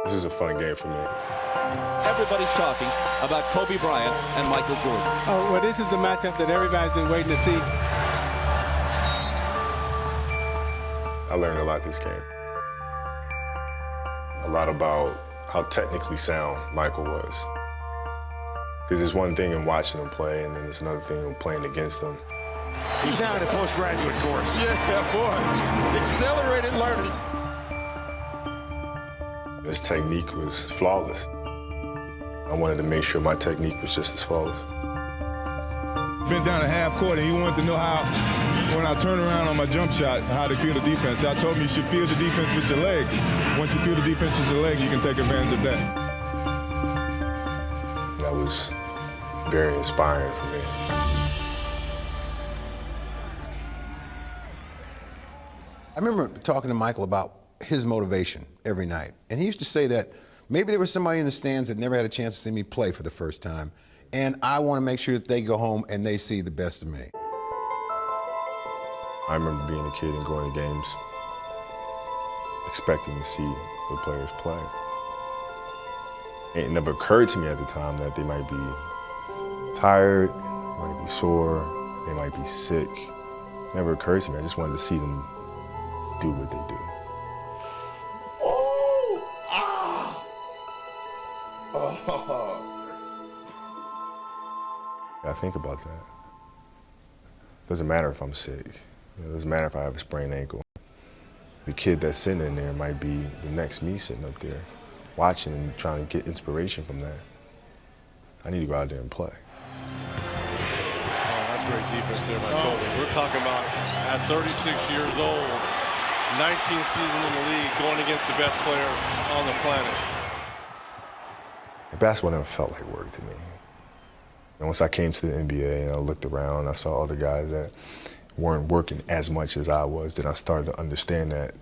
This is a fun game for me. Everybody's talking about Kobe Bryant and Michael Jordan. Oh, well, this is the matchup that everybody's been waiting to see. I learned a lot this game. A lot about how technically sound Michael was. Because it's one thing in watching him play, and then it's another thing in playing against him. He's now in a postgraduate course. Yeah, boy. Accelerated learning. His technique was flawless. I wanted to make sure my technique was just as flawless. Been down at half court, and you wanted to know how, when I turn around on my jump shot, how to feel the defense. I told him you should feel the defense with your legs. Once you feel the defense with your legs, you can take advantage of that. That was very inspiring for me. I remember talking to Michael about his motivation every night. And he used to say that maybe there was somebody in the stands that never had a chance to see me play for the first time. And I want to make sure that they go home and they see the best of me. I remember being a kid and going to games expecting to see the players play. It never occurred to me at the time that they might be tired, might be sore, they might be sick. It never occurred to me. I just wanted to see them do what they do. I think about that. Doesn't matter if I'm sick. It doesn't matter if I have a sprained ankle. The kid that's sitting in there might be the next me sitting up there, watching and trying to get inspiration from that. I need to go out there and play. Oh, that's great defense there by Kobe. We're talking about at 36 years old, 19th season in the league, going against the best player on the planet. Basketball never felt like work to me. And once I came to the NBA and I looked around, I saw other guys that weren't working as much as I was, then I started to understand that,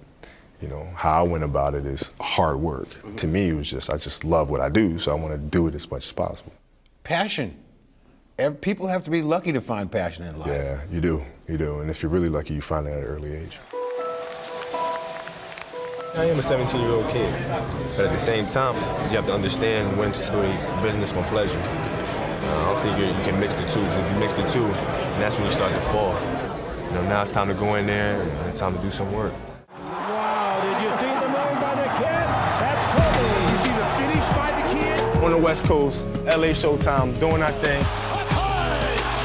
you know, how I went about it is hard work. To me, it was just, I just love what I do, so I want to do it as much as possible. Passion. People have to be lucky to find passion in life. Yeah, you do. And if you're really lucky, you find it at an early age. I am a 17-year-old kid, but at the same time, you have to understand when to separate business from pleasure. I don't think you can mix the two, because if you mix the two, then that's when you start to fall. You know, now it's time to go in there, and it's time to do some work. Wow, did you see the move by the kid? That's Kobe. You see the finish by the kid? On the West Coast, LA Showtime, doing our thing.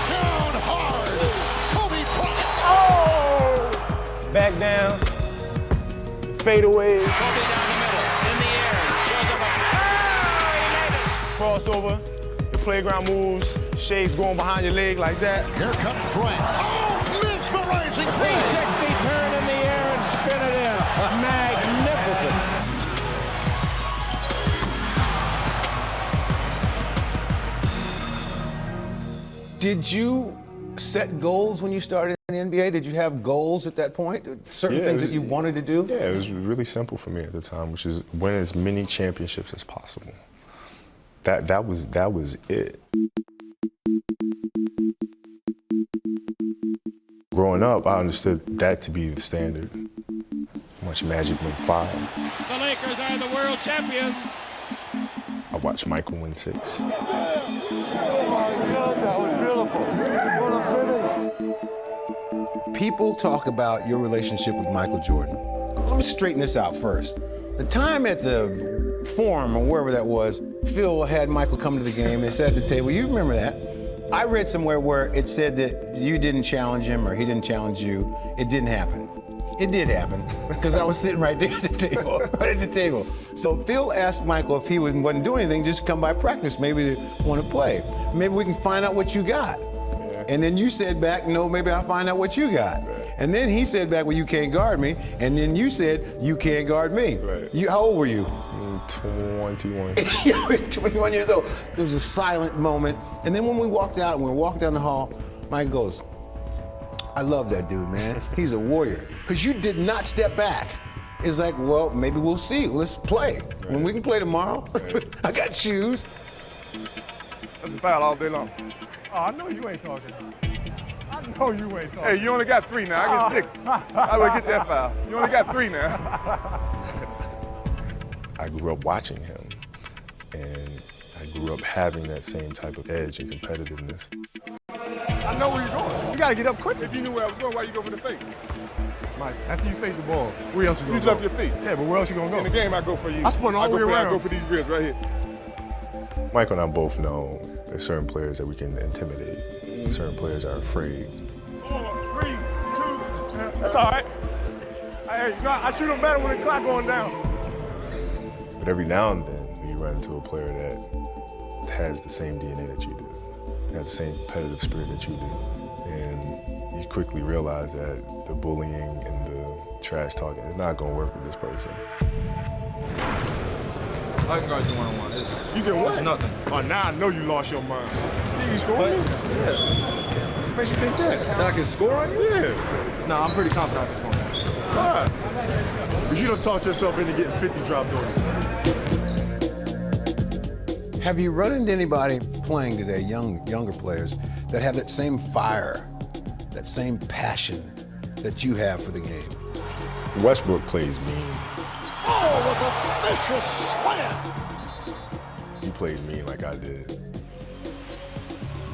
Down hard. Kobe Bryant. Oh! Back down. Fade away. Kobe down the middle, in the air, shows up a Crossover, the playground moves, shades going behind your leg like that. Here comes Bryant. Oh, mesmerizing play. 360 turn in the air and spin it in. Magnificent. Did you set goals when you started in the NBA? Did you have goals at that point? Certain things that you wanted to do? Yeah, it was really simple for me at the time, which is win as many championships as possible. That was it. Growing up, I understood that to be the standard. Much Magic win 5. The Lakers are the world champions. I watched Michael win 6. Oh my God, that was beautiful. What a finish. People talk about your relationship with Michael Jordan. Let me straighten this out first. The time at the Forum or wherever that was, Phil had Michael come to the game and sat at the table. You remember that? I read somewhere where it said that you didn't challenge him or he didn't challenge you. It didn't happen. It did happen, because I was sitting right there at the table, right at the table. So Phil asked Michael if he wasn't doing anything, just come by practice, maybe to want to play. Maybe we can find out what you got. Yeah. And then you said back, no, maybe I'll find out what you got. Right. And then he said back, well, you can't guard me. And then you said, you can't guard me. Right. How old were you? 21. You were 21 years old. There was a silent moment. And then when we walked out, and we were walking down the hall, Mike goes, I love that dude, man. He's a warrior. Because you did not step back. It's like, well, maybe we'll see. Let's play. Right. When we can play tomorrow, right. I got shoes. That's a foul all day long. Oh, I know you ain't talking. I know you ain't talking. Hey, you only got 3 now. I get 6. I would get that foul. You only got 3 now. I grew up watching him, and I grew up having that same type of edge and competitiveness. I know where you're going. You gotta get up quick. If you knew where I was going, why you go for the fake? Mike, after you fake the ball, where else you gonna You go? left your feet. Yeah, but where else you gonna go? In the game, I go for you. I spun all the way around. I go for these ribs right here. Michael and I both know there's certain players that we can intimidate. Certain players are afraid. 4, 3, 2. That's all right. Hey, I shoot them better when the clock going down. But every now and then, you run into a player that has the same DNA that you do, has the same competitive spirit that you do. And you quickly realize that the bullying and the trash talking is not going to work with this person. I can guard you one-on-one. You can It's win. nothing. Oh, now I know you lost your mind. You think you scored? Yeah. What makes you think that? That I can score on you? Yeah. No, I'm pretty confident I can score. Why? Because you done talked yourself into getting 50 dropped on you. Have you run into anybody playing today, younger players, that have that same fire, that same passion that you have for the game? Westbrook plays mean. Oh, with a vicious slam. He played mean like I did,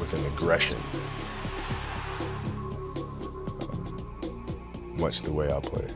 with an aggression, much the way I play.